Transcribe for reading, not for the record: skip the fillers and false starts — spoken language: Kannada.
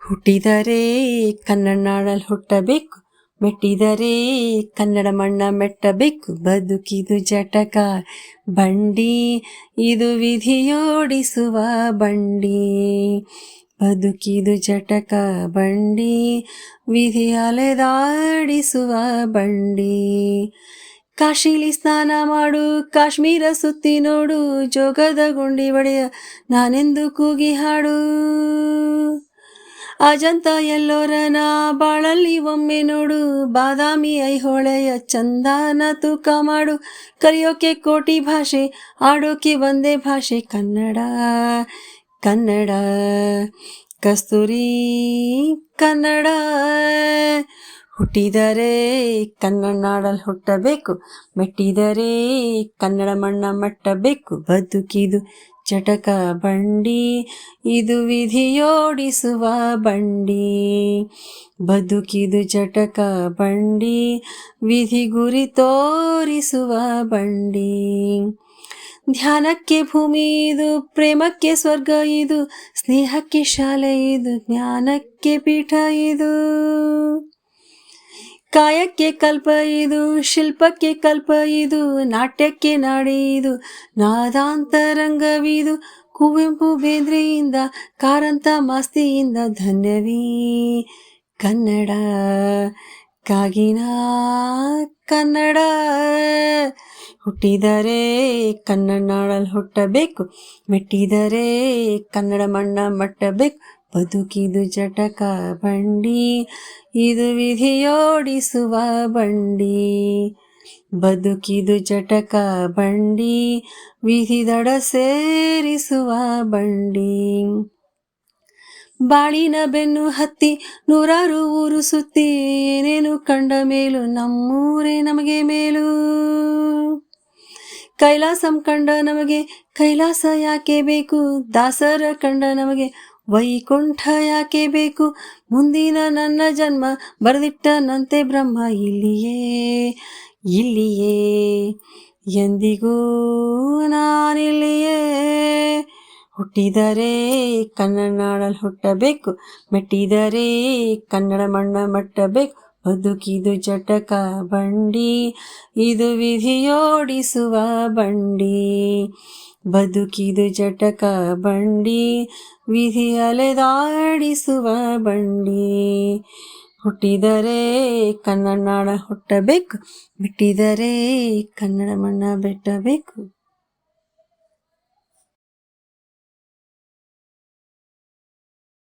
ಹುಟ್ಟಿದರೆ ಕನ್ನಡ ನಾಡಲ್ಲಿ ಹುಟ್ಟಬೇಕು, ಮೆಟ್ಟಿದರೆ ಕನ್ನಡ ಮಣ್ಣ ಮೆಟ್ಟಬೇಕು. ಬದುಕಿದು ಜಟಕ ಬಂಡಿ, ಇದು ವಿಧಿಯೋಡಿಸುವ ಬಂಡಿ. ಬದುಕಿದು ಜಟಕ ಬಂಡಿ, ವಿಧಿ ಅಲೆದಾಡಿಸುವ ಬಂಡಿ. ಕಾಶಿಲಿ ಸ್ನಾನ ಮಾಡು, ಕಾಶ್ಮೀರ ಸುತ್ತಿ ನೋಡು, ಜೋಗದ ಗುಂಡಿ ಬಡಿಯ ನಾನೆಂದು ಕೂಗಿ ಹಾಡು. ಅಜಂತ ಎಲ್ಲೋರನ ಬಾಳಲ್ಲಿ ಒಮ್ಮೆ ನೋಡು, ಬಾದಾಮಿ ಐಹೊಳೆಯ ಚಂದನ ತೂಕ ಮಾಡು. ಕಲಿಯೋಕೆ ಕೋಟಿ ಭಾಷೆ, ಆಡೋಕೆ ಒಂದೇ ಭಾಷೆ ಕನ್ನಡ. ಕನ್ನಡ ಕಸ್ತೂರಿ ಕನ್ನಡ. ಹುಟ್ಟಿದರೆ ಕನ್ನಡ ನಾಡಲ್ಲಿ ಹುಟ್ಟಬೇಕು, ಮೆಟ್ಟಿದರೆ ಕನ್ನಡ ಮಣ್ಣ ಮಟ್ಟಬೇಕು. ಬದುಕಿದು ಜಟಕ ಬಂಡಿ, ಇದು ವಿಧಿಯೋಡಿಸುವ ಬಂಡಿ. ಬದುಕಿದು ಜಟಕ ಬಂಡಿ, ವಿಧಿ ಗುರಿ ತೋರಿಸುವ ಬಂಡಿ. ಧ್ಯಾನಕ್ಕೆ ಭೂಮಿ ಇದು, ಪ್ರೇಮಕ್ಕೆ ಸ್ವರ್ಗ ಇದು, ಸ್ನೇಹಕ್ಕೆ ಶಾಲೆ ಇದು, ಜ್ಞಾನಕ್ಕೆ ಪೀಠ ಇದು. ಕಾಯಕ್ಕೆ ಕಲ್ಪ ಇದು, ಶಿಲ್ಪಕ್ಕೆ ಕಲ್ಪ ಇದು, ನಾಟ್ಯಕ್ಕೆ ನಾಡಿ ಇದು, ನಾದಾಂತರಂಗವಿದು. ಕುವೆಂಪು ಬೇಂದ್ರೆಯಿಂದ, ಕಾರಂತ ಮಾಸ್ತಿಯಿಂದ ಧನ್ಯವೀ ಕನ್ನಡ. ಕಾಗಿನ ಕನ್ನಡ. ಹುಟ್ಟಿದರೆ ಕನ್ನಡ ನಾಡಲ್ಲಿ ಹುಟ್ಟಬೇಕು, ಮೆಟ್ಟಿದರೆ ಕನ್ನಡ ಮಣ್ಣ ಮಟ್ಟಬೇಕು. ಬದುಕಿದು ಜಟಕ ಬಂಡಿ, ಇದು ವಿಧಿಯೋಡಿಸುವ ಬಂಡಿ. ಬದುಕಿದು ಜಟಕ ಬಂಡಿ, ವಿಧಿ ದಡ ಸೇರಿಸುವ ಬಂಡಿ. ಬಾಳಿನ ಬೆನ್ನು ಹತ್ತಿ ನೂರಾರು ಊರು ಸುತ್ತಿ, ಏನೇನು ಕಂಡ ಮೇಲು ನಮ್ಮೂರೇ ನಮಗೆ ಮೇಲು. ಕೈಲಾಸಂ ಕಂಡ ನಮಗೆ ಕೈಲಾಸ ಯಾಕೆ ಬೇಕು, ದಾಸರ ಕಂಡ ನಮಗೆ ವೈಕುಂಠ ಯಾಕೆ ಬೇಕು. ಮುಂದಿನ ನನ್ನ ಜನ್ಮ ಬರೆದಿಟ್ಟನಂತೆ ಬ್ರಹ್ಮ, ಇಲ್ಲಿಯೇ ಇಲ್ಲಿಯೇ ಎಂದಿಗೂ ನಾನಿಲ್ಲಿಯೇ. ಹುಟ್ಟಿದರೆ ಕನ್ನಡ ನಾಡಲ್ಲಿ ಹುಟ್ಟಬೇಕು, ಮೆಟ್ಟಿದರೆ ಕನ್ನಡ ಮಣ್ಣ ಮಟ್ಟಬೇಕು. ಬದುಕಿದು ಜಟಕ ಬಂಡಿ, ಇದು ವಿಧಿಯೋಡಿಸುವ ಬಂಡಿ. ಬದುಕಿದು ಜಟಕ ಬಂಡಿ, ವಿಧಿ ಅಲೆದಾಡಿಸುವ ಬಂಡಿ. ಹುಟ್ಟಿದರೆ ಕನ್ನಡ ನಾಡ ಹುಟ್ಟಬೇಕು, ಬಿಟ್ಟಿದರೆ ಕನ್ನಡ ಮಣ್ಣ ಬೆಟ್ಟಬೇಕು.